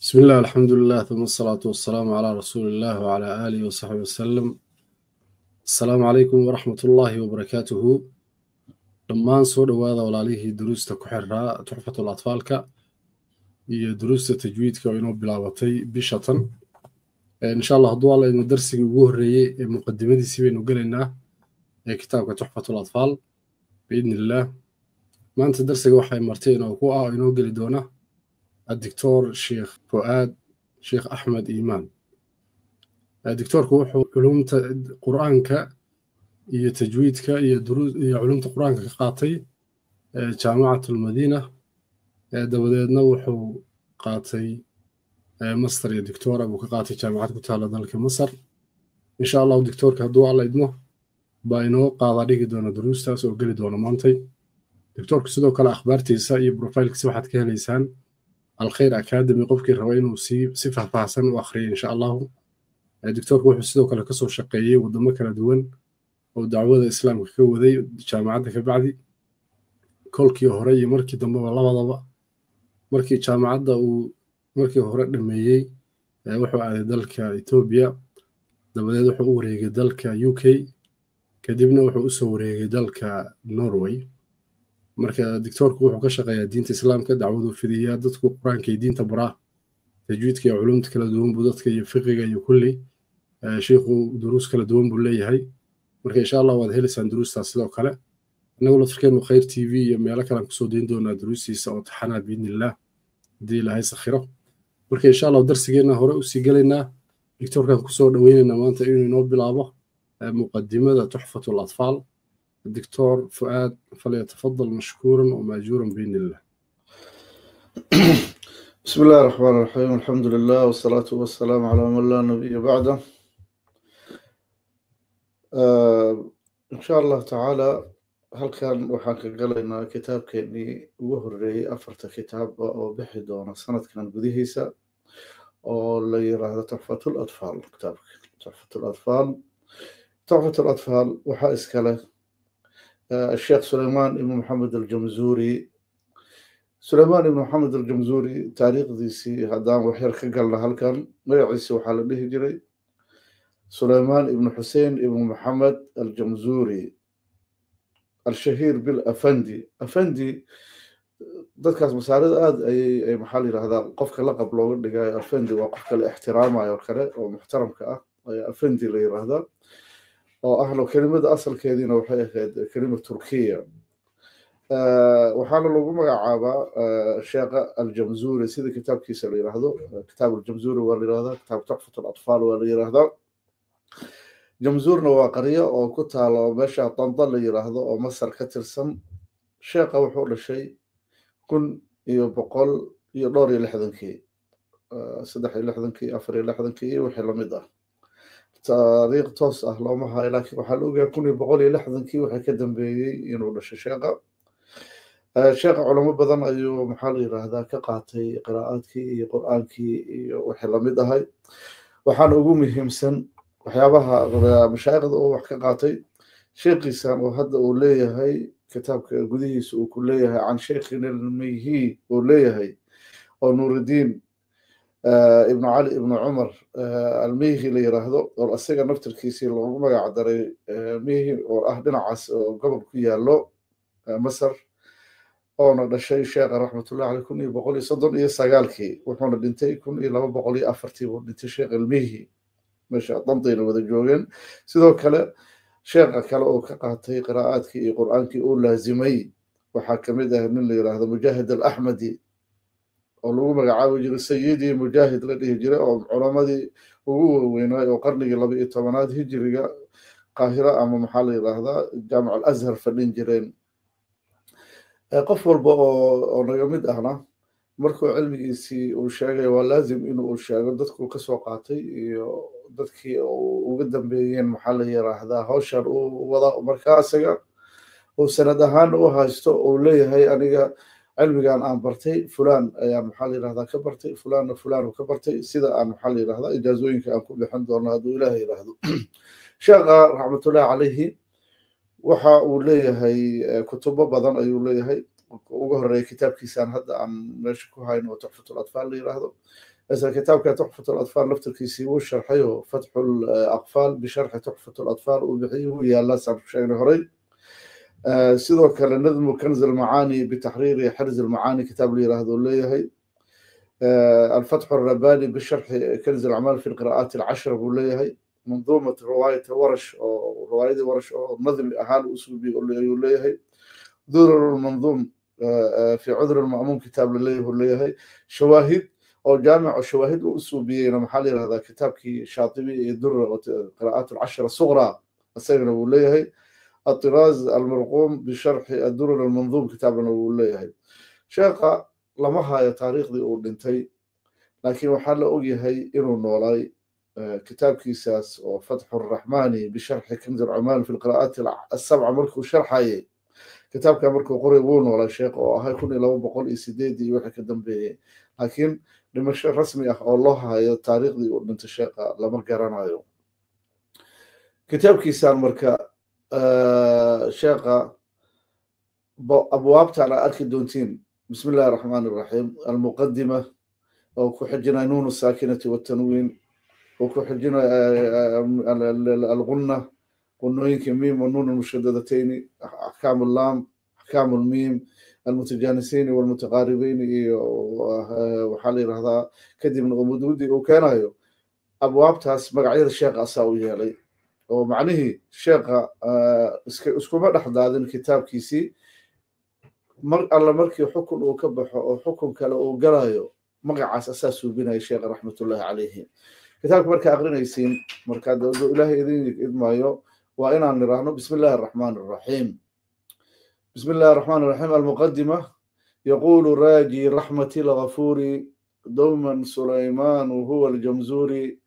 بسم الله الحمد لله ثم الصلاة والسلام على رسول الله وعلى آله وصحبه وسلم. السلام عليكم ورحمة الله وبركاته. dhammaan soo dhowaada walaalihii duruusta ku xiraa tuxfatul atfaalka iyo duruusta tajwiidka oo inoo bilaabatay bisha tan. insha allah hadduu alla idmo darsigii ugu horreeyey ee muqadimadiisii baynu gelaynaa ee kitaabka tuxfatul atfaal biidni illaah. maanta darsiga waxay martay inoo geli doona الدكتور شيخ فؤاد شيخ أحمد إيمان. الدكتور كوحو علومة قرآنك iyo tajwiidka iyo culumta quraanka ka qaatay jaamacadda Madiina dabadeedna wuxuu qaatay master iyo doctora uu ka qaatay jaamacad ku taala dalka Masar. insha Allah doctorka hadduu alla idmo baa inoo qaada dhigi doona duruustaas oo geli doona maantay. doctorku sidoo kale akhbaartiisa iyo profilkiisa waxaad ka helaysaan الخير أكاديمي qofkii raba inuu si faahfaahsan u akhriyo insha Allah. doctorku wuxuu sidoo kale ka soo shaqeeyay wadamo kala duwan oo dacwada islaamka ka waday jaamacadda ka bacdi kolkii hore iyo markii dambe labadaba. markii jaamacadda uu markii hore dhameeyay wuxuu aaday dalka Ethiopia, dabadeed wuxuu u wareegay dalka UK, kadibna wuxuu u soo wareegay dalka Norway. marka doctorku wuxuu ka shaqeeyaa diinta islaamka, dacwadu fidiyaa dadku quraanka iyo diinta baraa, tajwiidka iyo culumta kala duwan buu dadka iyo fiqiga iyo kulli sheekhu duruus kala duwan buu leeyahay. marka insha Allah waad helaysaan duruustaas sidoo kale. annagu laftirkeenu khayr TV iyo meelo kale ku soo deyn doonaa duruustiisa oo taxanaa biidni illaah haddii ilaahay sakhiro. marka insha Allah darsigeena hore u sii gelaynaa. doctorkan ku soo dhaweynaynaa maanta inuu inoo bilaabo muqadimada tuxfatul atfaal. الدكتور فؤاد فليتفضل مشكورا ومأجورا بإذن الله. بسم الله الرحمن الرحيم، الحمد لله والصلاة والسلام على من لا نبي بعده. إن شاء الله تعالى هل كان وحاك قلنا كتاب كني وهري أفرت كتاب أو بحدون سنة كان بديهيسا أو اللي يرى تحفة الأطفال. كتاب تحفة الأطفال وحائس كله الشيخ سليمان بن محمد الجمزوري. سليمان بن محمد الجمزوري تاريخ ديسي هدام وحير كقلنا هل كان ما يعيسي وحال به جري. سليمان بن حسين بن محمد الجمزوري الشهير بالأفندي. أفندي dadkaas masaalada aad ay maxaa la yiraahdaa qofka la qablo dhigay afandi waa qofka la ixtiraamayo kale oo muxtaramka ah ayaa afandi la yiraahdaa oo ahlo kelimada asalkeedina waxay ahayd kelimad turkiya. waxaana lagu magacaabaa sheekha aljamzuri sida kitaabkiisa la yiraahdo. kitaab aljamzuri waa la yiraahdaa, kitaab tuxfatul atfaal waa la yiraahdaa. jamzurna waa qaryo oo ku taalo meesha Tanta la yiraahdo oo Masar ka tirsan. sheekha wuxuu dhashay 1160 63 64 wixii la mid ah. taariikh toos ah looma hayo, laakiin waxaa la ogaa 1160 waxay ka dambeeyay inuu dhashay sheekha. sheekha culamo badan ayuu maxaa la yiraahdaa ka qaatay qiraa'aadkii iyo qur'aankii iyo wixii la mid ahay. waxaana ugu muhiimsan waxyaabaha mashaayikhda uu wax ka qaatay sheekhiisan oo hadda uu leeyahay kitaabka gudihiisa uu ku leeyahay can sheekhina al-Mayhi uu leeyahay oo Nuruddin ibn Ali ibn Umar al-Mayhi la yiraahdo oo asaga naftirkiisii loogu magac daray Mayhi oo ah dhinacaas oo gobol ku yaalo Masar oo dhashay sheekh raxmatullahi alayhi 1139 wuxuuna dhintay 1204 buu dhintay sheekh al-Mayhi meesha Tantayna wada joogeen. sidoo kale sheekha kale oo ka qaatay qiraa'aadkii iyo qur'aankii uu laazimay waxaa kamid ah nin la yiraahdo Mujaahid al-Ahmadi oo lagu magacaabo jiray Sayyidi Mujaahid la dhihi jiray oo culamadii ugu waaweynaa oo qarnigii 12aad hijriga Qaahira ama maxaa la yiraahdaa Jaamic al-Azhar fadhin jireen. qof walba oo naga mid ahna markuu cilmigiisii uu sheegay waa laazim inuu sheego dadku ka soo qaatay iyo dadkii ugu dambeeyeen maxaa la yiraahdaa hawshan uu wada. markaa asaga uu sanad ahaan u haysto uu leeyahay aniga cilmigan aan bartay fulaan ayaan maxaa la yiraahdaa ka bartay, fulaan ka bartay, sida aan maxaa la yiraahdaa ijaazooyinka aan ku bixin doono hadduu ilaahay yiraahdo. sheekha raxmatullahi alayhi waxa uu leeyahay kutubo badan ayuu leeyahay. ugu horeeyay kitaabkiisaan hadda aan meesha ku hayno tuxfatul atfaal la yiraahdo. إذا كتاب تحفة الأطفال نفتر كيسي وشرحيه فتح الأقفال بشرح تحفة الأطفال وبحيه يا الله سعر شيء هري سيدو كان نظم كنز المعاني بتحرير حرز المعاني كتاب لي هذا هي الفتح الرباني بشرح كنز الأعمال في القراءات العشر هي منظومة رواية ورش أو رواية ورش أو نظم أهالي أسلوبي هي ذرر المنظوم في عذر المأمون كتاب هي شواهد أو جامع الشواهد الأسلوبية محل هذا كتاب كي شاطبي يدر قراءات العشر الصغرى السيرة هي الطراز المرقوم بشرح الدرر المنظوم كتابنا هي شاقة لما هاي تاريخ دي أوردنتي لكن وحال أوجي إنه نولاي كتاب كيساس وفتح الرحماني بشرح كنز العمال في القراءات السبعة مركو شرحي كتاب كمركو قريبون ولا شيخ وهاي كوني لو بقول إسيدي وحي كدن به لكن لما رسمي الله هاي التاريخ دي أوردنت شاقة لما قرانا يوم كتاب كيسان مركا شاقة أبواب على أرك الدونتين بسم الله الرحمن الرحيم المقدمة وكحجنا نون الساكنة والتنوين وكحجنا الغنة والنوين كميم والنون المشددتين أحكام اللام أحكام الميم المتجانسين والمتقاربين وحالي هذا كدي من أمودودي وكان هايو أبواب تاس مقعير الشيخ أساوي علي ومعنيه الشيخ اسكوما دحدادن كتاب كيسي الله مركي حكم وكبح وحكم كلا وقرايو مقعس أساسه بنا الشيخ رحمة الله عليه كتابك مركا أغرينيسين مركا دو إلهي إذن إدمايو وإنا نراهنو بسم الله الرحمن الرحيم بسم الله الرحمن الرحيم المقدمة يقول راجي رحمة الغفور دوما سليمان وهو الجمزوري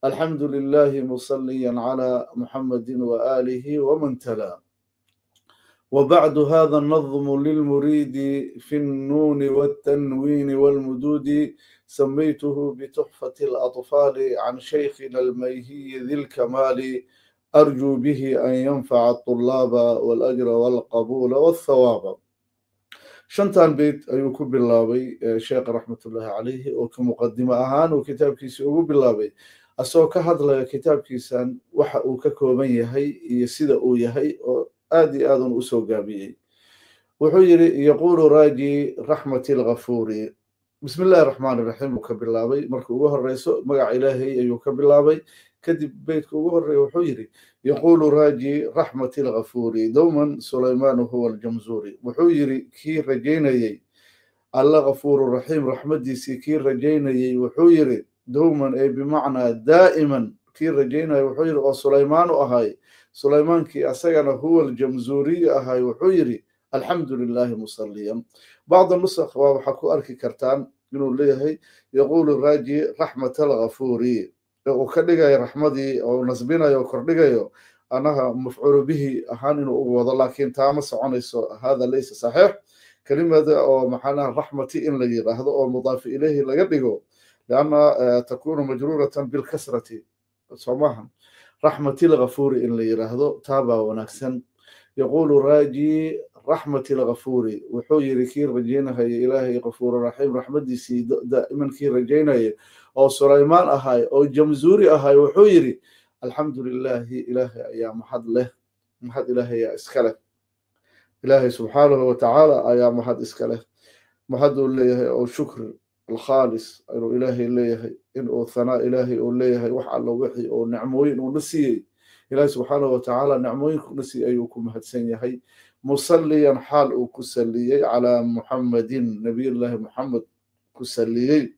الحمد لله مصليا على محمد وآله ومن تلا وبعد هذا النظم للمريد في النون والتنوين والمدود سميته بتحفة الأطفال عن شيخنا الميهي ذي الكمال أرجو به أن ينفع الطلاب والأجر والقبول والثواب شنتان بيت أيوكو بالله شيخ رحمة الله عليه وكمقدمة أهان وكتاب كيسي أبو بالله أسوأ كهذا كتاب كيسان وحا وككومن يهي يسيد أو يهي آدي آذن أسو قابيه وحجري يقول راجي رحمة الغفور بسم الله الرحمن الرحيم وكبالله مركوه الرئيس مقع إلهي أيوك بالله كدب بيتك وهري وحجري يقول راجي رحمة الغفور دوما سليمان هو الجمزوري وحجري كي رجيني الله غفور الرحيم رحمة دي كي رجيني وحجري دوما أي بمعنى دائما كي رجيني وحجري وسليمان أهاي سليمان كي أسجن هو الجمزوري أهاي وحجري الحمد لله مصليا بعض النسخ وحكوا أركي كرتان يقول لي يقول راجي رحمة الغفوري وكدغاي رحمدي او نسبينا او كردغايو انها مفعول به اهان وضل لكن تام سعنيسو هذا ليس صحيح كلمه او معناها رحمتي ان لا يراهدو او مضاف اليه لا يدغو لان تكون مجروره بالكسره سماها رحمتي الغفور ان لا يراهدو تابا ونكسن يقول راجي رحمة الغفور وحوي كير رجينا هي إلهي غفور رحيم رحمتي سي دائما كير رجينا أو سليمان أهاي أو جمزوري أهاي وحويري الحمد لله إلهي يا محد له محد إلهي يا إسكاله إلهي سبحانه وتعالى يا محد إسكاله محد إلهي أو شكر الخالص أو إلهي إلهي إن أو ثناء إلهي أو إلهي وحال وحي أو نعموين ونسي إلهي سبحانه وتعالى نعموين نسي أيكم هدسين يهي مصليا حال كسليي على محمد نبي الله محمد كسليي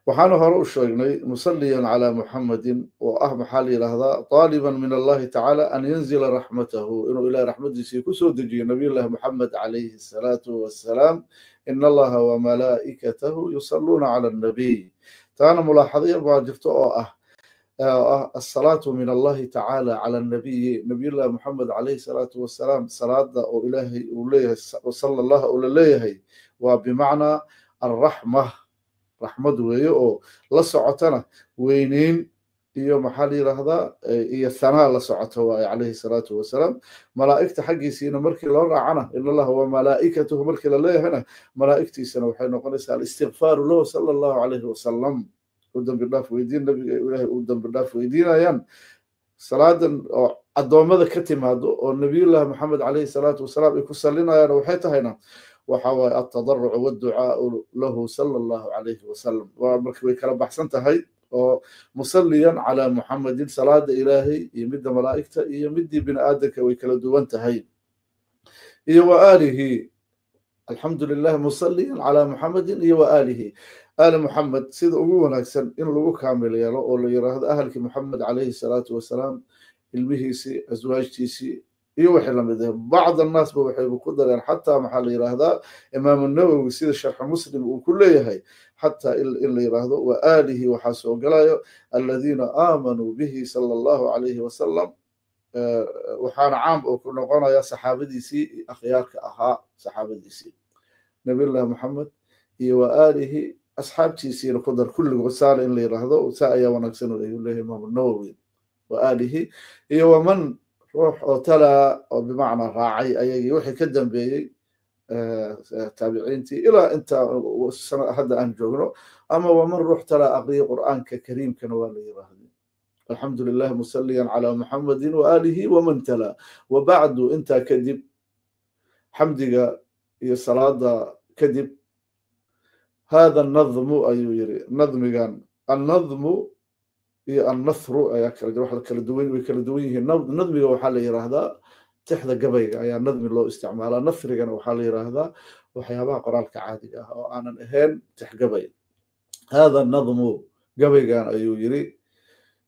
وحانه هرو شيغني مصليا على محمد وأهم حالي لهذا طالبا من الله تعالى أن ينزل رحمته إنه إلى رحمته كسو دجي نبي الله محمد عليه الصلاة والسلام إن الله وملائكته يصلون على النبي تانا ملاحظية باجرته الصلاة من الله تعالى على النبي نبي الله محمد عليه الصلاة والسلام صلاة إلهي وليه وصلى الله عليه وبمعنى الرحمة رحمة ويو لسعتنا وينين iyo maxaa la yidhaahdaa iyo thanaa la socoto waaye calayhi salaatu wasalaam. malaa'igta xaggiisiina markii loo raacana in allaha wa malaa'ikatuhu markii la leeyahayna malaa'igtiisana waxay noqonaysaa alistikfaaru lahu sala allahu calayhi wasalam u dambi dhaaf weydiin nabiga ilaahay u dambi dhaaf weydiinayaan. salaadan oo addoommada ka timaado oo nabiyullaahi maxamed calayhi salaatu wasalaam ay ku sallinayaan waxay tahayna waxa waaye altadarucu wadducaau lahu sala allahu calayhi wasalam. waa marka way kala baxsan tahay oo musalliyan calaa muxamedin salaada ilaahay iyo midda malaa'igta iyo midii bini aadanka way kala duwan tahay. iyo wa aalihi alxamdu lilah musalliyan calaa muxamedin iyo wa aalihi aali muxamed sida ugu wanaagsan in lagu kaamil yeelo oo la yiraahdo ahalkii muxamed calayhi salaatu wasalaam ilmihiisii aswaajtiisii iyo wixii lamid ah. bacd annaasba waxayba ku dareen xataa maxaa la yiraahdaa imaamu nawowi sida sharxu muslim uu ku leeyahay xataa in la yiraahdo wa aalihi waxaa soo galayo aladiina aamanuu bihi sala allahu calayhi wasalam. waxaana caam oo ku noqonaya saxaabadiisii akhyaarka ahaa saxaabadiisii nabiyullaahi maxamed iyo wa aalihi asxaabtiisiina ku dar kulligood saale in la yiraahdo saa ayaa wanaagsan u leeyahay imaamu nawowi. wa aalihi iyo waman ruux oo talaa oo bimacnaa raacay ayagii wixii ka dambeeyey taabiciintii ilaa inta hadda aan joogno ama waman ruux talaa aqriya qur'aanka kariimkana waa la yiraahday. alxamdu lilah musalliyan calaa muxamedin wa aalihi waman talaa. wa bacdu intaa kadib xamdiga iyo salaada kadib hada nadmu ayuu yiri nadmigan annadmu iyo annahru ayaa kala jira wax kala duwan way kala duwan yihiin. nadmiga waxaa la yiraahdaa tixda gabayga ayaa nadmi loo isticmaalaa. nasrigana waxaa la yiraahdaa waxyaabaha qoraalka caadiga ah oo aanan ahayn tix gabay. hada nadmu gabaygan ayuu yiri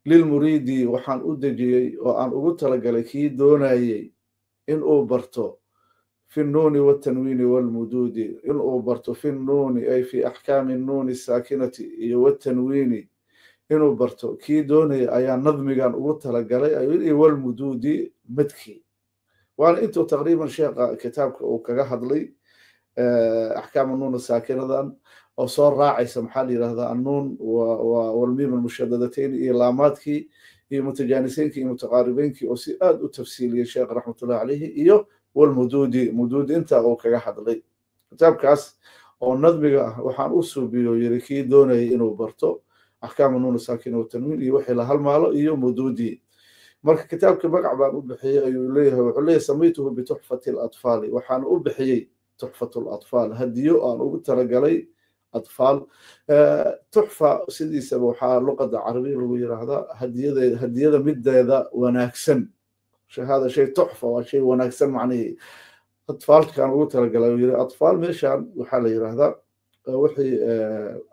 lilmuriidi waxaan u dejiyey oo aan ugu talagalay kii doonayey in uu barto في النون والتنوين والمدود إن أوبرت في النون أي في أحكام النون الساكنة والتنوين إن أوبرت كي دوني أي نظم كان أوتها لقلي والمدود مدكي. وأنا أنتو تقريبا شيء كتابك وكجهد لي أحكام النون الساكنة ذا أو صار راعي سمحالي هذا النون والميم المشددتين إيلامات كي متجانسين كي متقاربين كي أسئلة وتفسير يا شيخ رحمة الله عليه إيوه والمدود مدود انت او كغا حدلay kitaabkaas oo nadmiga ah waxaan u suubiyo yiri kii doonay inuu barto ahkaam nuun saakin oo tanwiin iyo wixii la halmaalo iyo mududi. marka kitaabka magac baan u bixiyay ayuu leeyahay wuxuu leeyahay samaytuhu bi tuhfati al-atfal waxaan u bixiyay tuhfatu al-atfal hadiyo aan ugu talagalay atfal. tuhfa sidiisa waxa luqada carabiga lagu yiraahdaa hadiyada mideeda wanaagsan. هذا شيء تحفة وشيء ونكسر معنيه. أطفال كانوا يترجلوا يرى أطفال مشان وحلا يرى هذا وحي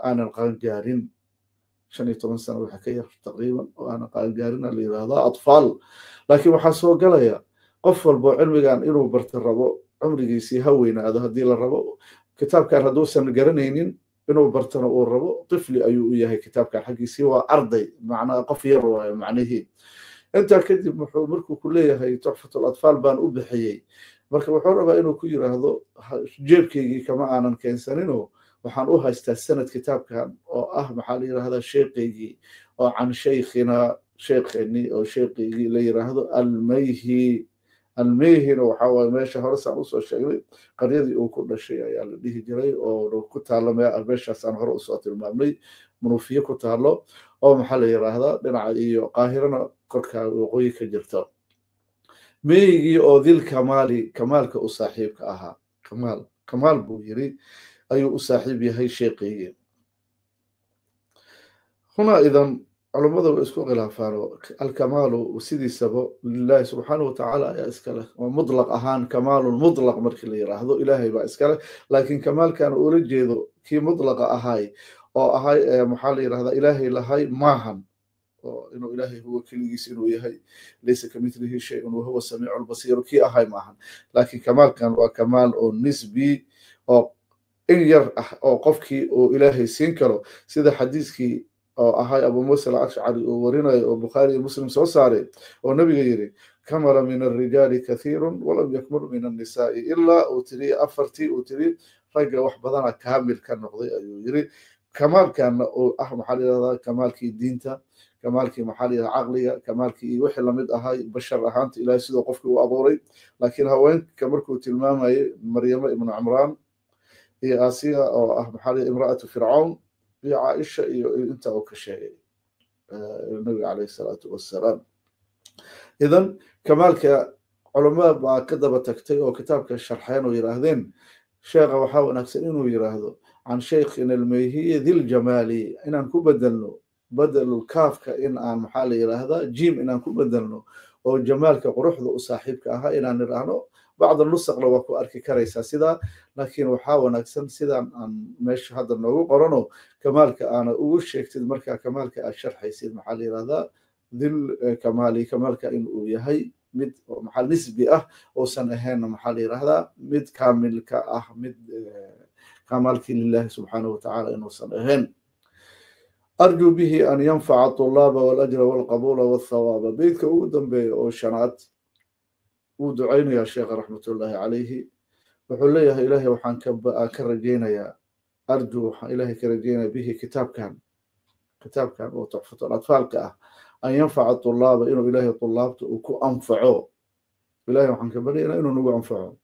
أنا القنجارين عشان يتمن سنة وحكية تقريبا وأنا قنجارين اللي يرى هذا أطفال لكن وحسوا قليا قفل بو علمي كان إلو برت الربو عمري جيسي هوينا هذا هدي الربو كتاب كان هدوسا قرنين إنه برتنا الربو طفلي أيو إياه كتاب كان حقي سوى أرضي معناه قفير معنيه. أنت كذب مركو كلية هي تحفة الأطفال بان أبحيي مركو حربا إنه كير هذا جيبكي كما أنا كإنسانينه وحنوها استسنة كتاب كان أو محالي هذا شيقي أو عن شيخنا شيخني أو شيقي لي هذا الميهي وحاول ما شهر سانوس الشيء قريدي وكل شيء يعني اللي جري أو لو كنت على ما أربعش سنة رؤوسات المبني منوفية كنت على أو محل هذا لنعي قاهرنا كركا وقوي كجرتا ميجي أو ذي الكمال كمالك أصاحبك أها كمال بويري أي أصاحبي هاي شيقي هنا إذا علماء وإسكو غلافان الكمال وسيدي سبب لله سبحانه وتعالى يا إسكاله ومطلق أهان كمال مطلق مركلي يراهدو إلهي با إسكاله لكن كمال كان أورجيدو كي مطلق أهاي أو أهاي محال يراهدا إلهي لهاي ماهن إنه إلهي هو كل جيس إنه يهي ليس كمثله شيء وهو السميع البصير كي أهاي ماهن لكن كمال كان وكمال أو نسبي أو إن ير أو قفكي أو إلهي سينكرو سيدا حديثكي أو أهاي أبو موسى الأشعري ورنا وبخاري مسلم سوساري والنبي غيري كمل من الرجال كثير ولم يكمل من النساء إلا أوتري أفرتي أوتري رجع وحبضنا كامل كان نقضي يري kamaalkana oo maxaa la yidhahdaa kamaalkii diinta kamaalkii maxaa la yidhahdaa caqliga kamaalkii iyo wixii lamid ahay bashar ahaanta ilaahay sidoo qofkii u abuuray laakiin haweenka markuu tilmaamayay maryamo ibnu cimraan iyo aasiya oo maxaa la yidhahdaa imra'atu fircawn iyo caaisha iyo inta uu ka sheegay nabiga calayhi salaatu wassalaam idan kamaalka culamada baa ka daba tagtay oo kitaabka sharxeen oo yiraahdeen sheekha waxaa wanaagsan inuu yiraahdo can shaykhina almayhiyi diljamaali inaan ku bedelno badelu kaafka in aan maxaa la yiraahdaa jim inaan ku bedelno oo jamaalka quruxda u saaxiibka ahaa inaan niraahno bacda nusaqna waa ku arki karaysaa sidaa laakiin waxaa wanaagsan sidaan aan meesha hadda noogu qorano kamaalka aana ugu sheegtid markaa kamaalka aad sharxaysid maxaa la yirahdaa dil kamaali kamaalka in uu yahay mid maxaa nisbi ah oosan ahayn maxaa la yiraahdaa mid kaamilka ah mid kamaalkii lillahi subxaanahu watacaala inuusan ahayn arjuu bihi an yanfaca طulaaba walajra walqabuula walthawaaba beydka ugu dambeeya oo shanaad wuu ducaynayaa sheekha raxmatullaahi calayhi wuxuu leeyahay ilaahay waxaan ka rajaynayaa arjuu waxaan ilaahay ka rajaynayaa bihi kitaabkan oo tuxfatul atfaalka ah an yanfaca طulaaba inuu ilaahay طulaabta uu ku anfaco ilaahay waxaan ka baryaynaa inuu nagu anfaco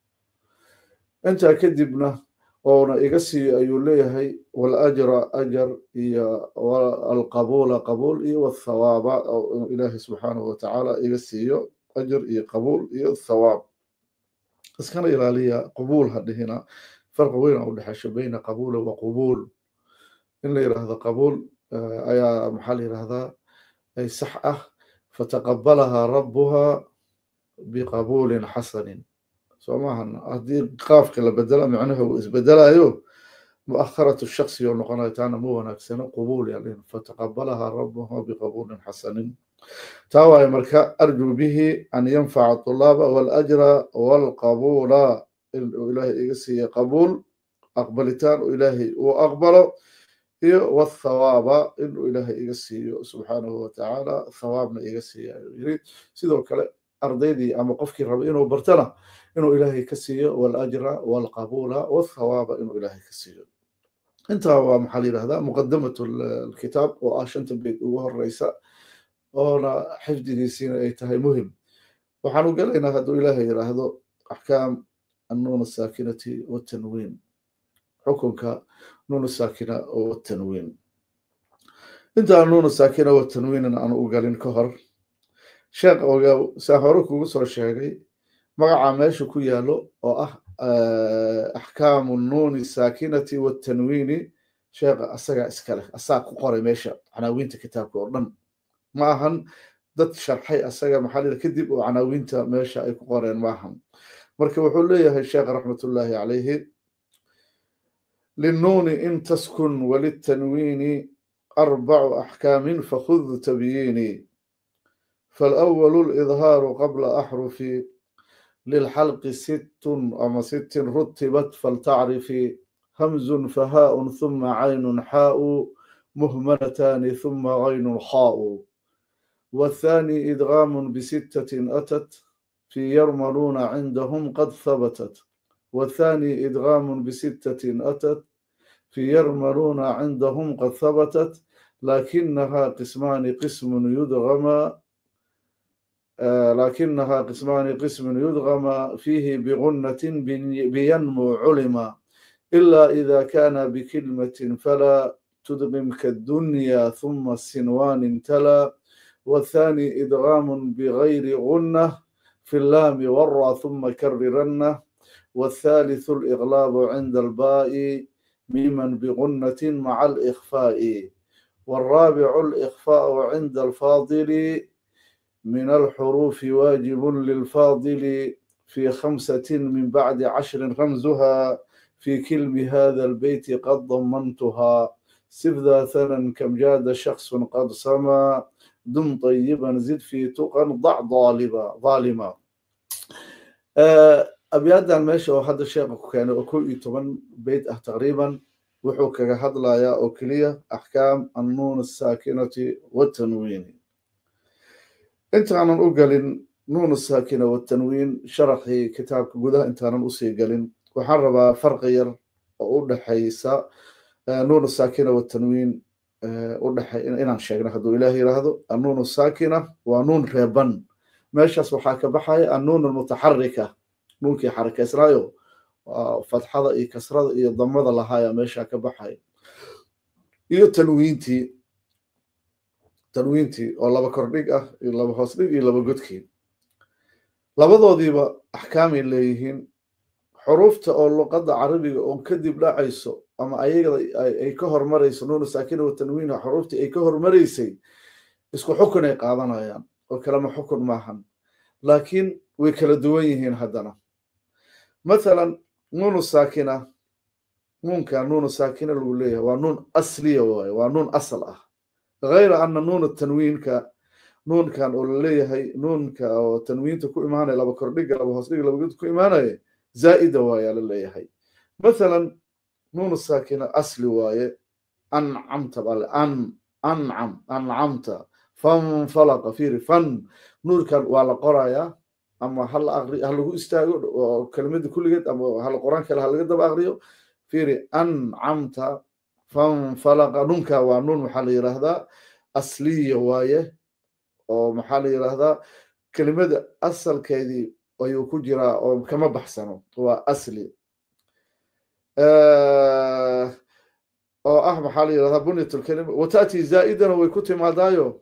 intaa kadibna oona iga siiyo ayuu leeyahay walajra ajar iyo alqabuula qabuul iyo wathawaaba inuu ilaahay subxaanahu watacaala iga siiyo ajar iyo qabuul iyo thawaab iskana ilaaliya qabuul ha dhihina farqi weyn u dhexeesho bayna qabuula wa qubuul in la yiraahdo qabuul ayaa maxaa la yiraahdaa ay sax ah fataqabalaha rabbuha biqabuulin xasanin soo maahan haddii qaafka la bedela macnaha uu isbedelayo mu'akharatu shakhsi oo noqonayo taana ma wanaagsano qubuul yaalin fataqabalaha rabbuha biqabuulin xasanin taa waaye marka arjuu bihi an yanfaca طulaaba walajra walqabuula inuu ilaahay iga siiya qabuul aqbalitaan oo ilaahay uu aqbalo iyo wathawaaba inuu ilaahay iga siiyo subxaanahu watacaala thawaabna iga siiya ayuu yiri sidoo kale ardaydii ama qofkii raba inuu bartana inuu ilaahay ka siiyo walajra walqabuula wathawaaba inuu ilaahay ka siiyo intaa waa maxaa la yidhahdaa muqadamatu alkitaab oo ah 5 beyd ugu horeysa oona xifdigiisiina ay tahay muhim waxaan u galaynaa hadduu ilaahay yiraahdo axkaam annuun asaakinati watanwiin xukunka nuun saakina oo tanwiin inta nuun saakina oo tanwiin aan u galin ka hor sheekh ogaa saa hore kugu soo sheegay magaca meesha ku yaalo oo ah axkaamu nuun saakinati watanwiini sheekh asaga iska leh asaa ku qoray meesha canaawiinta kitaabka oo dhan ma ahan dad sharxay asaga maxaa la kadib oo canaawiinta meesha ay ku qoreen ma ahan marka wuxuu leeyahay sheekh raxmatullaahi calayhi للنون إن تسكن وللتنوين 4 أحكام فخذ تبييني فالأول الإظهار قبل أحرف للحلق 6 رتبت فلتعرفي همز فهاء ثم عين حاء مهملتان ثم غين حاء والثاني إدغام ب6 أتت في يرملون عندهم قد ثبتت والثاني إدغام ب6 أتت في يرملون عندهم قد ثبتت لكنها قسمان قسم يدغم فيه بغنة بينمو علما إلا إذا كان بكلمة فلا تدغم كالدنيا ثم السنوان تلا والثاني إدغام بغير غنة في اللام والراء ثم كررنه والثالث الإغلاب عند الباء ميما بغنة مع الإخفاء والرابع الإخفاء عند الفاضل من الحروف واجب للفاضل في 5 من بعد 10 رمزها في كلم هذا البيت قد ضمنتها سف ذا ثنا كم جاد شخص قد سما دم طيبا زد في تقى ضع ظالما أبياdan meesha oo hadda sheekhu ku keenay oo 12 beyd ah taqriiban wuxuu kaga hadlayaa oo kaliya ahkaam an-nuun as-saakinati wat-tanwiin intaanan u galin nuun as-saakina wat-tanwiin sharaxi kitaabka gudaha intaanan u sii galin waxaan rabaa farqi yar oo u dhaxaysa nuun saakina watanwiin u dhaxay inaan sheegno hadduu ilaahay yiraahdo annuun saakina waa nuun reeban meeshaas waxaa ka baxaya annuun almutaxarika nuunkii xarakaysnaayo fatxada iyo kasrada iyo damada lahaaya meeshaa ka baxaya iyo tanwiintii oo laba kordhig ah iyo laba hoos dhig iyo laba godkii labadoodiiba axkaamay leeyihiin xuruufta oo luqadda carabiga oon kadib dhacayso ama ayagada ay ka hormarayso nuun saakina wa tanwiin xuruuftii ay ka hormaraysay isku xukun ay qaadanayaan oo kalama xukun maahan laakiin way kala duwan yihiin haddana mathalan nuun saakina nuun saakina lagu leeyahay waa nuun asliya waaye waa nuun asal ah غير أن نون التنوين نون كان أوليه نون كتنوين تكو إيمانه لما كرديق لما هصديق لما قلت كو إيمانه زائدة وايا لليه مثلا نون الساكنة أصل وايا أنعمت أنعمت فانفلق فيري فن نور كان وعلى قرايا أما هل هو استاغو كلمة كل جد أما هل القرآن كلا هل جد بأغريو فيري أنعمت فانفلق نونكا ونون محل يرهدا أصلية وايه أو محل يرهدا كلمة أصل كذي ويكون جرا أو كما بحسنه هو أصلي أو محل يرهدا بنية الكلمة وتأتي زائدا ويكون ما دايو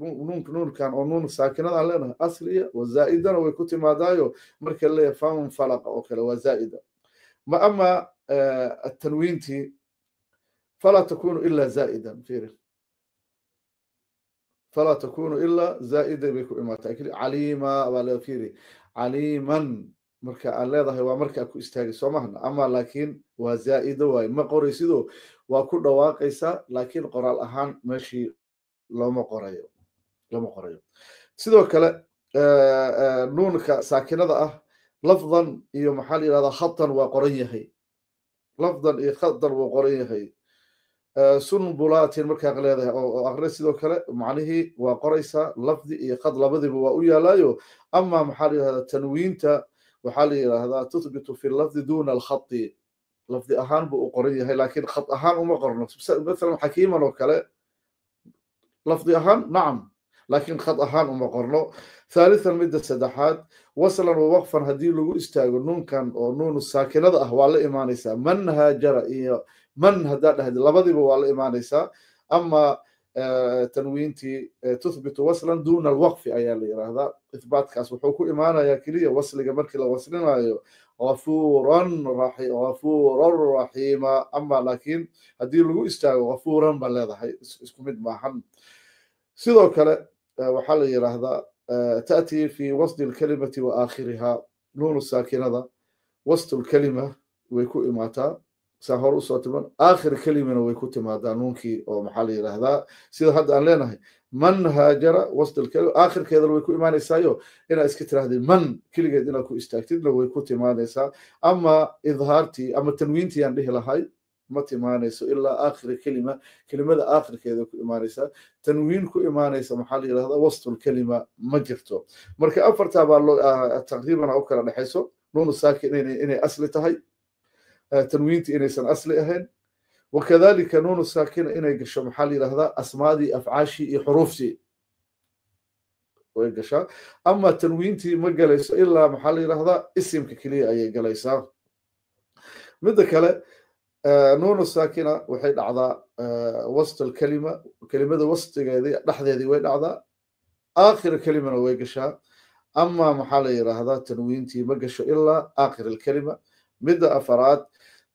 نون كان أو نون ساكنة علينا أصلية وزائدا ويكون ما دايو مركل اللي فانفلق أو كلا وزائدا ما أما التنوين تي فلا تكون إلا زائدا فيري فلا تكون إلا زائدا بيكون إما تأكيد عليما ولا فيري عليما مركا الله هو مركا كو استاغي سومهنا أما لكن وزائدا وما قريسيدو وكل واقيسا لكن قرال أهان ماشي لما قريو سيدو كلا نون ساكنة لفظا إيو محل هذا خطا وقريه لفظا إيو خطا وقريه سنبلات مركا غليده او اغري sidoo kale macnaheedu waa qoraysa lafdi iyo qad labadiba waa u yaalayo ama maxali hada tanwiinta waxa la yiraahdaa tuthbitu fi lafdi duna al-khat lafdi ahaan buu qoran yahay laakiin khat ahaan uma qorno mesela xakiiman oo kale lafdi ahaan naam laakiin khat ahaan uma qorno ثالثا مد السدحات وصلا ووقفا هدي لو استاغو نون كان او نون ساكنه ah waa la iimaanaysa man hajara iyo من هذا لبدي بوال إيمانيسا أما تنوينتي تثبت وصلا دون الوقف أيا اللي هذا إثبات كاس وحكو إيمانا يا كلية وصل جمرك لو وصلنا غفورا رحيما أما لكن هدي لو استاغ غفورا بل هذا اسكم معهم سيدو كلا وحل هذا تأتي في وسط الكلمة وآخرها نون الساكنة هذا وسط الكلمة ويكو إيماتا سهر صوتمن آخر كلمة ويكوت ما دانونكي أو محل هذا سيد هذا أن لنا من هاجر وسط الكلمة آخر كذا ويكوت ما نسايو إنا إسكتر هذه من كل جد إنا كو استكتد لو ويكوت ما نسا أما إظهارتي أما تنوينتي عن به لهاي ما تمانيس إلا آخر كلمة آخر كذا كو إيمانيسا تنوين كو إيمانيسا محل هذا وسط الكلمة مجرته مركا أفرتها بالله تقريبا أو كلا نحسه نون الساكن إني أصلتها تنوينتي إنيسان أصلي أهين وكذلك نون الساكنة إني قشا محالي هذا أسمادي أفعاشي حروفتي ويقشا أما تنوينتي ما قليس إلا محالي هذا اسم ككلية أي قليسا مدك نون الساكنة وحيد أعضاء وسط الكلمة كلمة وسط لحظة ذي وين أعضاء آخر كلمة ويقشا أما محالي هذا تنوينتي ما قشا إلا آخر الكلمة مدى أفراد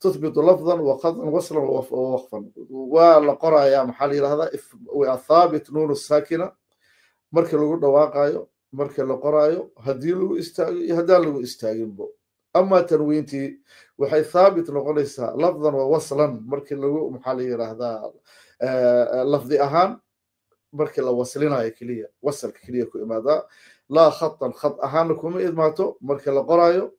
تثبت لفظا وقضا وصلا ووقفا ولقرأ يا محلي هذا وثابت نون الساكنة مركل لو دواقايو مركل لو قرايو هدي لو استاغين بو اما تنوينتي وحي ثابت نقوليسا لفظا ووصلا مركل لو محلي هذا لفظي اهان مركل لو وصلنا كليه وصل كليه كو امادا لا خطا خط اهان لكم ادماتو مركل لو قرايو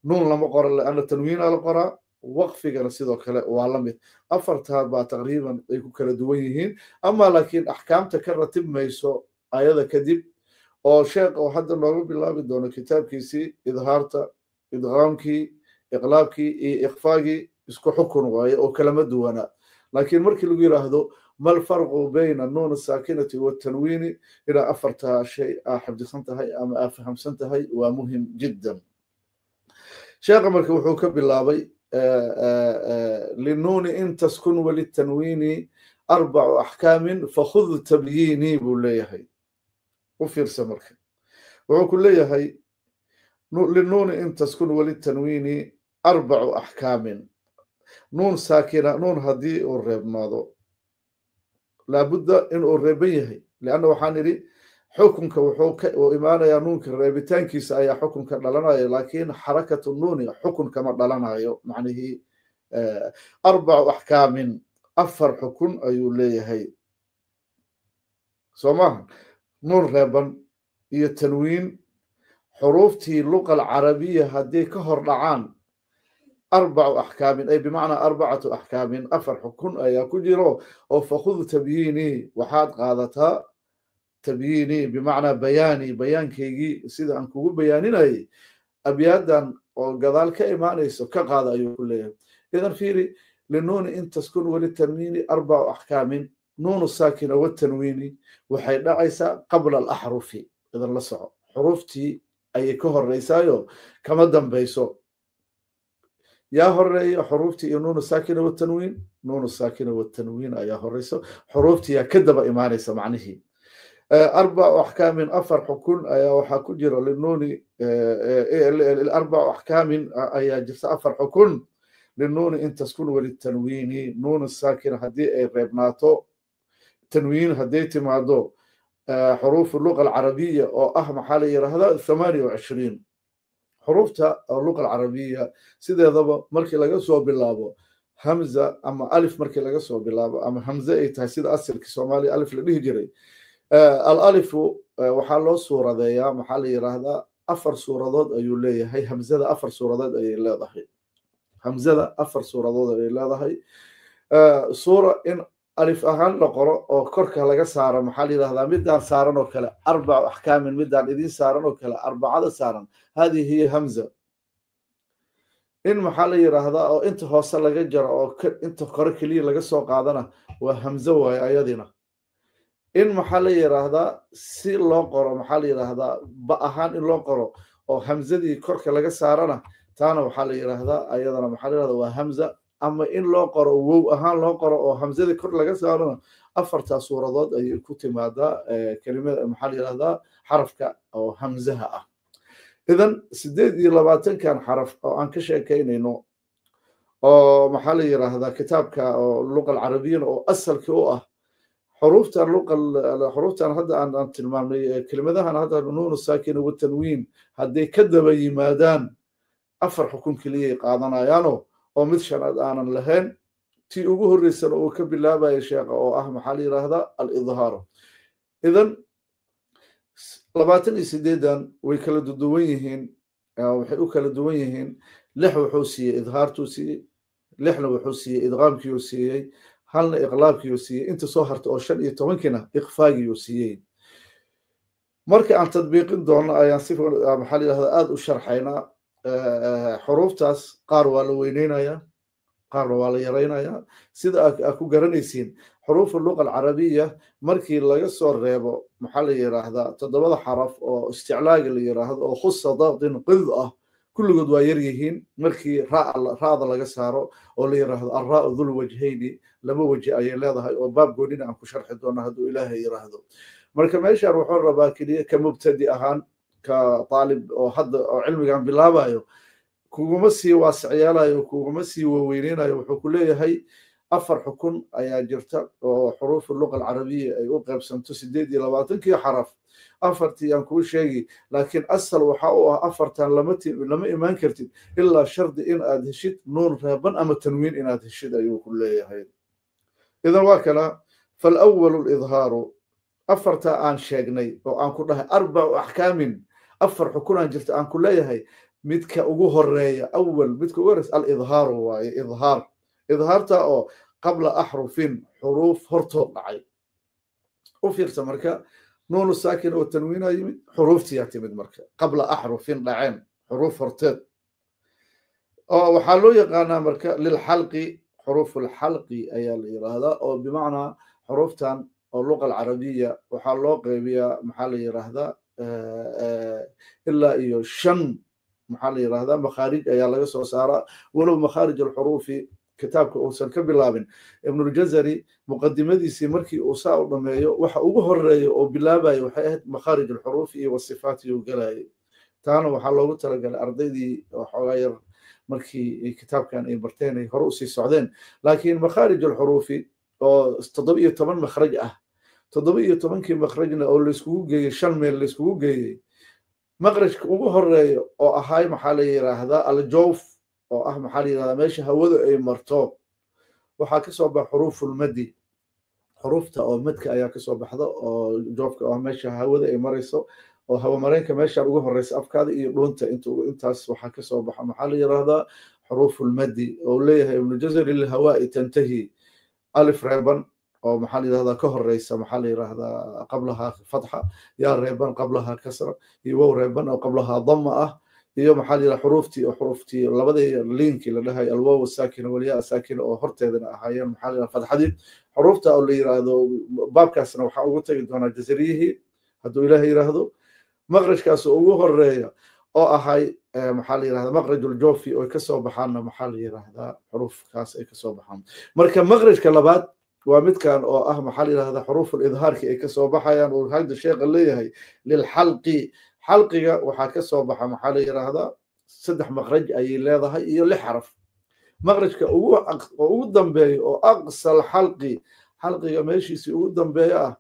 نون لما قرأ لأن تنوين على قرأ وقف جنا سيدو كلا وعلمت أفرتها بقى تقريبا يكون كلا دوينهين أما لكن أحكام تكرر ما يسوع أيضا كذب أو شيء أو حد المعروف بالله بدون كتاب كيسي إظهارته إدغامكي إقلابكي إخفاقي اسكو حكم واي أو كلمة دوانا لكن مركي لو يراهدو ما الفرق بين النون الساكنة والتنوين إلى أفرتها شيء أحب سنتهي أم أفهم سنتهي ومهم جدا. شيخ مركي وحوك بالله للنون إن تسكن وللتنوين 4 أحكام فخذ تبييني بوليهي وفير سمرك وكل هي للنون إن تسكن وللتنوين 4 أحكام. نون ساكنة نون هدي والرب ماذا لابد إن الربيه لأنه حانري حكمك وحوك وإيمانا يا نونك الربيتان كيس أي حكمك لنا لكن حركة النون حكم كما لنا معناه 4 أحكام أفر حكم أيولي هي سماها نون ربا هي التنوين حروفتي اللغة العربية هدي كهر لعان 4 أحكام أي بمعنى 4 أحكام أفر حكم أي كجرو أو فخذ تبييني وحاد قادتها تبييني بمعنى بياني بيان كيجي سيدا أنكو بيانين أي أبيادا وقذلك إيمانيسو كقادة أيو كلها. إذن فيري للنون إن تسكن وللتنوين 4 أحكام نون الساكنة والتنوين وحيد عيسى قبل الأحرف. إذن لسعو حروفتي أي كهر ريسايو كما دنبيسو يا هري حروفتي نون الساكنة والتنوين نون الساكنة والتنوين يا هريسو حروفتي يا كذب إيمانيسو معنه 4 أحكام أفر حكم يا وحكو جرى للنون 4 أحكام يا جرس أفر حكم للنون إن تسكن وللتنوين نون الساكنة هدي ريبناتو تنوين هديتي معدو حروف اللغة العربية أو أهم حالي هذا 28 حروفها اللغة العربية سيدة ضبا مركي لغا سو بلابو همزة أما ألف مركي لغا سو بلابو أما همزة إيه تحسيد أسر كسومالي ألف لديه جري الألف وحالو سورة ذايا محالي هذا أفر سورة ضد أيو ليه هي همزة أفر سورة ضد أي لا ضحي همزة أفر سورة ضد أي لا ضحي سورة إن ألف أهان لقرأ أو كركة لغا سارة محالي هذا مدان سارن وكلا 4 أحكام من مدان إذين سارن وكلا 4 سارن هذه هي همزة. إن محالي هذا أو أنت هوصل لغا جرى أو أنت كركة لي لغا سوق هذانا وهمزة وهي أيادنا إن محالي هذا سي لو قرأ محالي هذا بأهان إن لو قرأ أو همزة دي كركة لغا سارنا تانا محالي هذا أيادنا محالي هذا وهمزة أما إن لو قرأ وو أهان لو قرأ أو همزة دي كركة لغا سارنا أفرتا سورة أي كتب هذا كلمة محالي هذا حرفك أو همزها. إذن 28 كان حرف أو أنكشة كينينو أو محالي هذا كتابك أو اللغة العربية أو أصل كوه حروفتها اللغة حروفتها هذا أن تلمامي كلمة هذا النون الساكنة والتنوين هذي كذب يمادان أفر حكم كلية قادنا يانو أو مثشان أنا لهن تي أبوه الرسالة أو كبلا با يا شيخ أو أهم حالي هذا الإظهار. إذن 28 ويكلا دوينهن أو وحيوكلا دوينهن لحو حوسية إظهار توسي لحلو حوسية إدغام كيوسية هل إغلاب كيوسية أنت صهرت أو شن يتوانكنا إخفاء كيوسية مركي عن تطبيق دون أيان صفر محلي هذا آد وشرحينا حروف تاس قاروا لوينينا يا قاروا ليرينا يا سيدا أكو قرنيسين حروف اللغة العربية مركي لا يصور ريبو محلي هذا تضبط حرف أو استعلاق اللي هذا أو خصة ضغط قذأة كل قد ويريهين مركي راء لا يسارو أو اللي هذا الراء ذو الوجهين لما وجه أي هذا وباب قولنا أنكو شرح دون هذا إلهي يرهدو مركي ما يشعر حر باكلية كمبتدئ أهان كطالب أو حد أو علمي عن بلابايو كوغمسي واسعيالايو كوغمسي ووينينايو وحكوليه هي أفر حكم أي جرتا وحروف اللغة العربية أي أقرب سنتو 28 كي حرف أفرتي أن كل شيء لكن أصل وحاوها أفرتان لما إيمان كرتين إلا شرط إن أدهشت نون رابا أما التنوين إن أدهشت أيو كلية هي. إذا واكلا فالأول الإظهار أفرتا أن شاقني وأن كلها 4 أحكام أفر حكم أن جرتا أن كلية هي مدك أقوه الرأي أول مدك ورس الإظهار هو إظهار إظهارته أو قبل أحرف حروف هرتو معي وفي مركا نون الساكن والتنوين يمد حروف تيعتمد مركا قبل أحرف لعين حروف هرتد أو وحلو يقانا مركا للحلق حروف الحلق أي الإرادة أو بمعنى حروفتان أو اللغة العربية وحلوق بها محل إرادة إلا إيو شن محل إرادة مخارج أي الله يسوع سارة ولو مخارج الحروف كتابك أوسن كبلابن ابن الجزري مقدمتي مركي أوساء ضميو وح أبهر أو بلابا وحيات مخارج الحروف والصفات وقلاي تانا وحلو تلقى الأرضي دي وحغير مركي كتاب كان برتين هروسي السعودين لكن مخارج الحروف تضبية 8 مخرج تضبية 8 كي مخرجنا أو اللي سكوجي شن اللي سكوجي مخرج أبهر أو أهاي محلي هذا الجوف oo maxaa la yiraahdaa meesha hawadu ay marto waxaa ka soo bax xuruuful madi xuruufta oo madka ayaa ka soo baxda oo joofka oo meesha hawada ay marayso oo hawa mareenka meesha ugu horeysa afkaada iyo dhuunta intaas waxaa ka soo baxa maxaa la yiraahdaa xuruuful madi oo leeyahay ibn jazari lil hawaa'i tantahi alif reeban oo maxaa la yiraahdaa ka horeysa maxaa la yiraahdaa qablaha fatha ya reeban qablaha kasra iyo waw reeban oo qablaha dhamma ah iyo maxaa la yiraahdaa xuruuftii labada liinki la dhahay alwaaw saakina waliya saakina oo horteedana ahaayeen maxaa la yiraahdaa fadxadii xuruufta oo la yiraahdo baabkaasna waxa ugu tagi doona jazariyihi hadduu ilaahay yiraahdo maqrajkaas ugu horeeya oo ahay maxaa la yiraahdaa maqrajul jawfi oo ka soo baxaana maxaa la yiraahdaa xuruufkaas ay ka soo baxaan marka maqrajka labaad waa midkan oo ah maxaa la yiraahdaa xuruuful idhaarki ay ka soo baxayaan oo hadda sheekha leeyahay lil halqi حلقية وحاكا صوبحة محل يراهدا 3 مخرج أي لهذا هي 6 حرف مخرج كأو دنبي أو أقصى الحلقي حلقي ماشي سي دنبي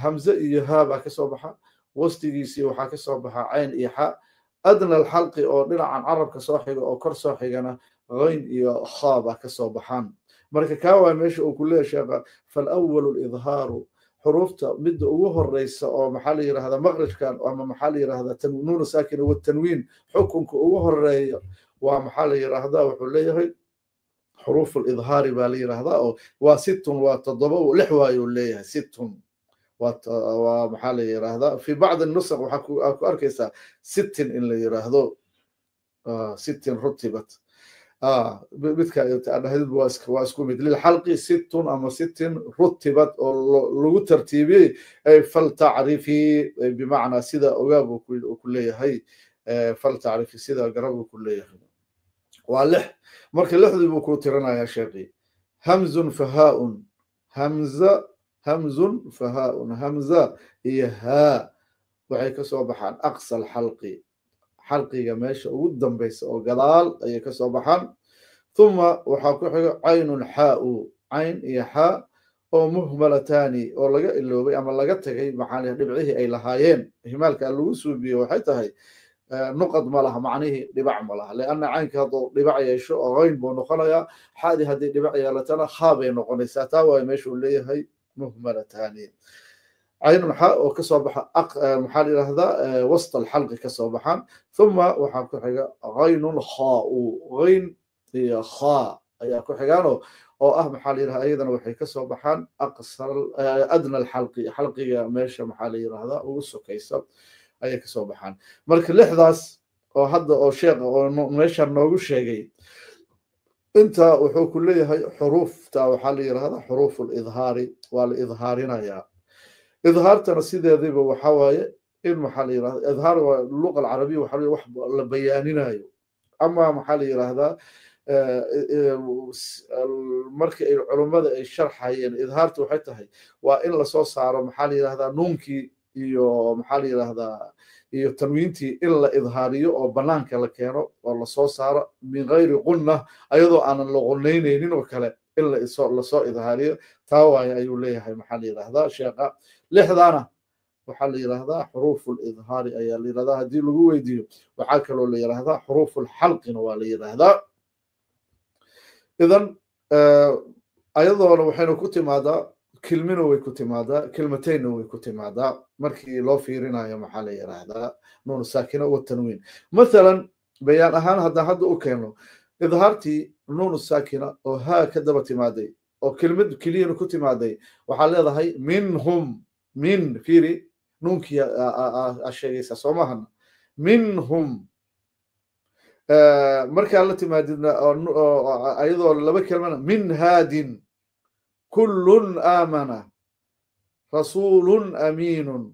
همزة إيها باكا صوبحة وسطي سي وحاكا صوبحة عين إيحاء أدنى الحلقي أو نلع عن عرب كصاحي أو كر صاحي أنا غين إيا خا باكا صوبحان مركا كاوا ماشي أو كلها شاقة فالأول الإظهار حروفته مد ugu horeysa oo maxaa la yiraahdaa maqrajkan ama maxaa la yiraahdaa nuun saakin iyo tanwiin xukunka ugu horeeya waa maxaa la yiraahdaa wuxuu leeyahay xuruuf al-idhaar baa la yiraahdaa oo waa 6 waa 7 6 waayo leeyahay 6 waa maxaa la yiraahdaa fi bacd an-nusakh waxa ku arkaysaa 6 in la yiraahdo 6 rutibat بدك أنا هذا واسكو مثل الحلقة 6 أما 6 رتبت أو لو ترتيبي فلتعرفي بمعنى سيدا أجابه كلية هي فلتعرفي سيدا أجابه كلية واللح مرك اللح ذي بكوترنا يا شيخي همز فهاء همزة همز فهاء همزة هي ها وعيك صوبحان أقصى الحلقي حلقي ماشي ودن بيس او قدال اي كسو بخان ثم وحا كخيغ عين حاء عين iyo حاء oo muhmalatani oo laga iloobay ama laga tagay maxaan dhibcihi ay lahaayeen ihmaalka lagu suubiyo waxay tahay nuqad ma laha macnihi dhibac ma laha laana caynka hadoo dhibac yeesho oo qayn buu noqonayaa xaadi hadii dhibac yeelatana khaabay noqonaysaa taa waa meeshu leeyahay muhmalatani عين حاء وكسبح محل هذا وسط الحلق كسبحان ثم وحاكو حاجة غين خاء غين هي خاء أي أكو حاجة أو محل أيضا وحي كسبحان أقصر أدنى الحلق حلقي ماشي محل هذا وسكيسب أي كسبحان مرك اللحظة أو هذا أو شيء أو ماشي نوجو شيء أنت وحو كلها حروف تا محل هذا حروف الإظهار والإظهارنا يا إظهارتنا سيدة ذيبه وحواية إن محلي هذا إظهار اللغة العربية وحلي وحب لبياننا أما محلي هذا المركز العلماء الشرح هي إظهارته حتى هي وإن لصوص على محلي هذا نونكي يو محلي هذا يو تنوينتي إلا إظهارية أو بنانك لكينو والله صوص على من غير قلنا أيضا أن اللغنين وكلا إلا لصوص إظهارية تاوى أيو ليه محلي هذا شيقا لحظانا وحل هذا حروف الإظهار أي اللي هذا هدي لقوة ديو وحاكلوا اللي هذا حروف الحلق واللي هذا إذن أيضا لو حين كتم هذا كلمين ويكتم هذا كلمتين ويكتم هذا مركي لو فيرنا يا محل هذا نون الساكنة والتنوين مثلا بيان أهان هذا أوكينو إظهارتي نون الساكنة وها كذبت مادي أو كلمة كلين كتم هذا وحل هذا هي منهم من فيري نونك يا الشيء سماهن منهم markaa la timaadidna ayadoo laba kelmana min haadin kullun aamana rasuulun amiinun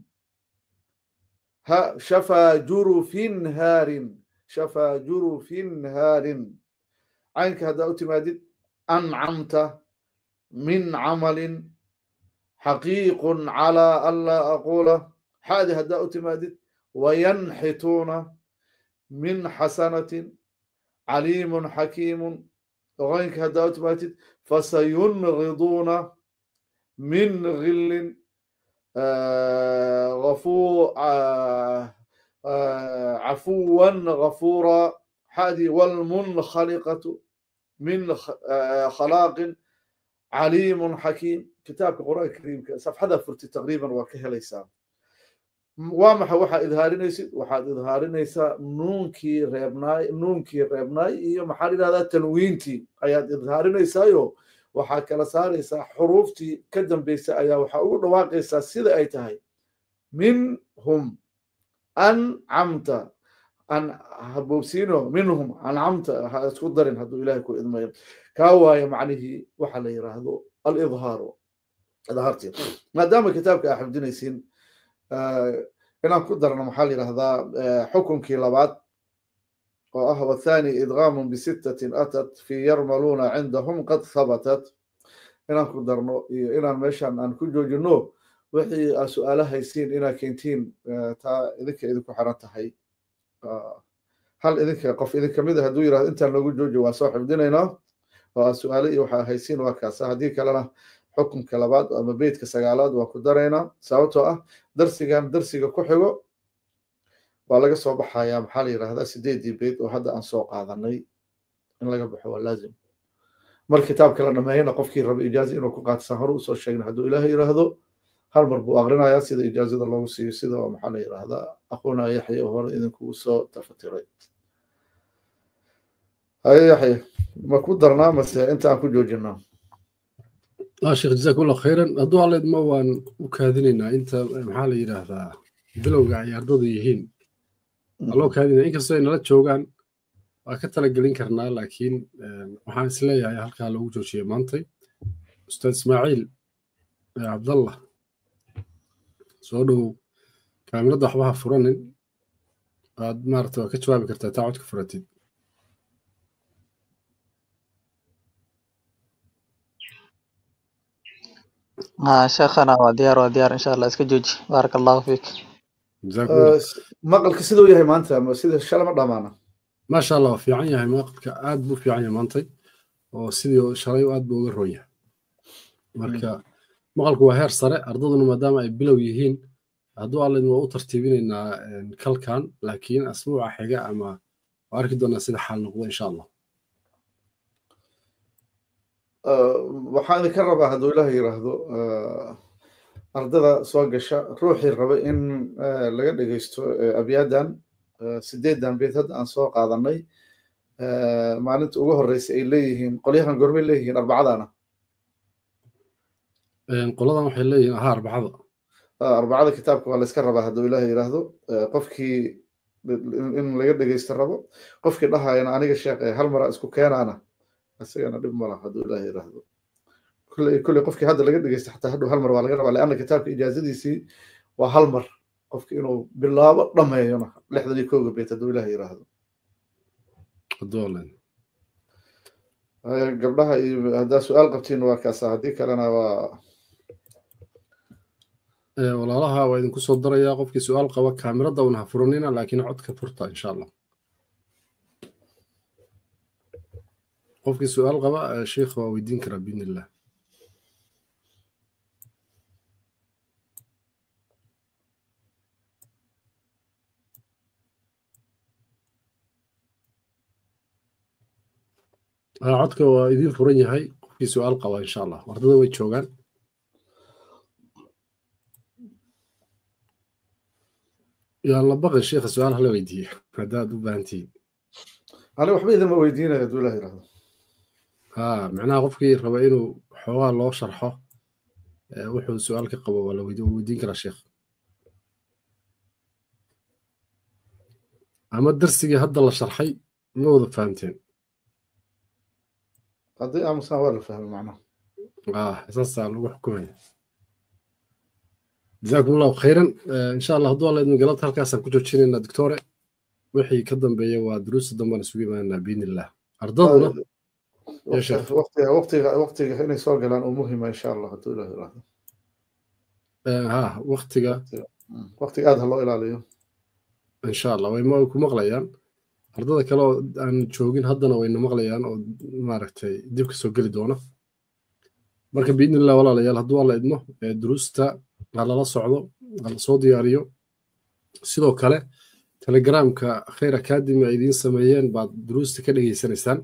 shafaa jurufin haarin shafaa jurufin haarin caynka haddaa u timaadid ancamta min camalin xaqiiqun calaa an laa aquula xaadi haddaa u timaadid wayanxituuna min xasanatin caliimun xakiimun غينك هذا أوتوماتيك فسينغضون من غل عفوا غفورا حادي والمنخلقة من خلاق عليم حكيم كتاب القرآن الكريم صفحة فرتي تقريبا وكهليسان وما waxa idhaarinaysid waxaad idhaarinaysaa nuunkii reebnaay iyo maxaa yidhahdaa tanwiintii ayaad idhaarinaysaayoo waxaa kala saaraysaa xuruuftii ka dambaysa ayaa waxaa ugu dhawaaqaysaa sida ay tahay minhum ancamta haboobsiino minhum ancamta ha isku darin hadduu ilaahay ku idmayo kaa waayo macnihii waxa la yidhaahdo alidhaaru idhaartii maadaama kitaabka aa xifdinaysiin inaan ku darno maxaa la yidhahdaa xukunkii labaad oo ah wathani idgaamun bisittatin atat fi yarmaluuna cindahum qad habatat inaan ku darno iyo inaan meeshan aan ku joojino wixii aa su-aala haysiin inaa keentiin taa idinka idinku xiran tahay hal idinka qof idinka mid a hadduu yirahdo intaan loogu jooji waa soo xifdinaynaa oo aa su-aale iyo waxaa haysiin waa kaasa haddii kalena xukunka labaad ama beydka sagaalaad waa ku daraynaa sababtoo ah darsigan darsiga ku xigo waa laga soo baxayaa maxaa la yidhahdaa 8 beyd oo hadda aan soo qaadanay in laga baxo waa laazim mar kitaabka la dhameeyana qofkii raba ijaaza inuu ku qaatsan hore usoo sheegna hadduu ilaahay yidhaahdo hal mar buu aqrinayaa sida ijaazada loogu siiyo sida maxaa la yidhahdaa aquuna yaxya oo hore idinkugu soo tafatiray yaxya ma ku darnaa mase inta aan ku joojinaa sheekh jazaak allah khayran hadduu alla idmo waan u kaadinaynaa inta maxaa la yidhaahdaa bilowga ay ardadu yihiin waa loo kaadinaya inkastoo ay nala joogaan waa ka talagelin karnaa laakiin waxaan isleeyahay halkaa lagu joojiyay maantay ustaad ismaaciil cabdallah soo dhowow kaamirada waxba ha furanin waad maarata waa ka jawaabi kartaa taa codka furatid شيخنا وديار إن شاء الله اسكجوج بارك الله فيك maqalka siduu yahay maanta sida shalay ma dhamaana ما شاء الله في عينها مقلك aad buu fiican yahay maantay oo sidii shalay aad buu uga roon yahay marka maqalku waa heer sare ardaduna maadaama ay bilow yihiin hadduu alla waa u tartiibinaynaa kalkan laakiin asbuuca xiga ama waa arki doonaa sida xaal noqdo insha allah waxaan idinka rabaa hadduu ilaahay yiraahdo ardada soo gasha ruuxii raba in laga dhegeysto abyadan 8 beed hadda aan soo qaadanay maalinta ugu horreysay ay leeyihiin qolyahan goormay leeyihiin arbacadana qoladan waxay leeyihiin arbacada kitaabka waa la iska rabaa hadduu ilaahay yiraahdo qofkii in laga dhegeysto rabo qofkii dhahayana aniga sheekh hal mara isku keenaana asagana dhib ma laha hadduu ilaahay yiraahdo كل قفكي هذا اللي قد قست حتى هدو هالمر ولا غيره لأن كتاب إجازتي سي وهالمر قفكي إنه بالله ضمه يوم لحظة اللي كوجو بيت هدو إلهي يراهدو الدولين قبلها هذا سؤال قبتين وكاسة هذيك لنا والله وإذا كنت صدر يا قفكي سؤال قوى كاميرا دونها فرونينا لكن عدك فرطة إن شاء الله قفكي سؤال قوى شيخ ويدينك ربين الله codka waa idin furan yahay qofkii su'aal qaba insha allah ardada way joogaan yaa la baqay sheekha su'aal hala weydiiyo haddaad u baahan tihiin aniga waxba idinma weydiinaya hadduu ilaah yiraahdo macnaha qofkii raba inuu xoogaa loo sharxo wuxuu su'aal ka qabo waa la weydiin karaa sheekh ama darsigii hadda la sharxay ما وضع فهمتين قضية مساواة الفهم معناه. أساسا لو حكومي جزاكم الله خيرا. إن شاء الله هدول إنه قلت هالكاسة كنتوا تشيلين الدكتورة وحي كدم بيا ودروس الدم نسوي معنا بإذن الله أرضنا يا شيخ. وقتي هنا سوق لان مهمة إن شاء الله هتقول له وقتي هذا الله إلى اليوم إن شاء الله وما يكون مغليان ardada kale oo aan joogin haddana wayna maqlayaan oo maaragtay dib ka soo geli doona marka biidnillah walaalayaal hadduu alla idmo duruusta ha lala socdo ha la soo diyaariyo sidoo kale telegramka khayr academy ay idiin sameeyeen baad duruusta ka dhegaysanaysaan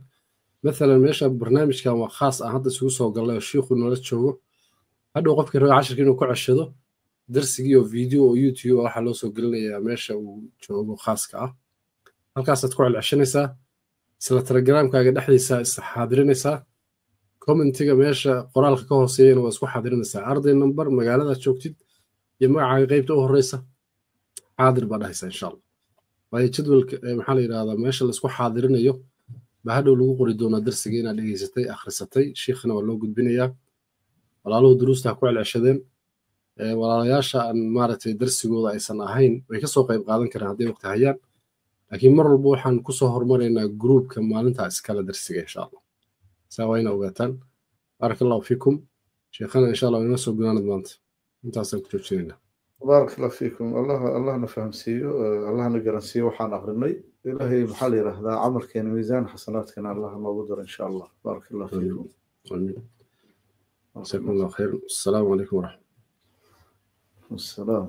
mathalan meesha barnaamijkan waa khaas aan hadda isugu soo galnay oo shiikhu nala joogo hadhow qofkii raba cashirka inuu ku ceshado darsigii oo video oo youtube waxaa loo soo gelinayaa meesha uu joogo khaaska ah halkaasaad ku celceshanaysaa isla telegramkaaga dhexdiisa is xaadirinaysaa commentiga meesha qoraalka ka hooseeyana waa isku xaadirinaysaa arday number magaaladaad joogtid iyo magacaaga qaybta u horeysa xaadir baa dhahaysaa insha allah waayo jadwalka maxaa la yidhahdaa meesha laisku xaadirinayo baa hadhow lagu qori doonaa darsiga inaad dhegaysatay akhrisatay shiikhna waa loo gudbinayaa walaaluhu duruusta ha ku celceshadeen walaalayaasha aan maaragtay darsigooda aysan ahayn way kasoo qayb qaadan karaan hadday waqti hayaan laakiin mar walba waxaan kusoo hormaraynaa gruupka maalintaa iskala darsiga insha allah saa waa ina ogaataan baaraka allahu fiikum sheekhana insha allah inoo soo gudaanad maanta intaasaan ku joojinaynaa بارك الله فيكم الله نفهم سيو الله نقرن سيو وحان أغرني إلهي محل هذا عمل كان ميزان حسنات كان الله موجود إن شاء الله بارك الله فيكم آمين جزاكم الله خير السلام عليكم ورحمة الله السلام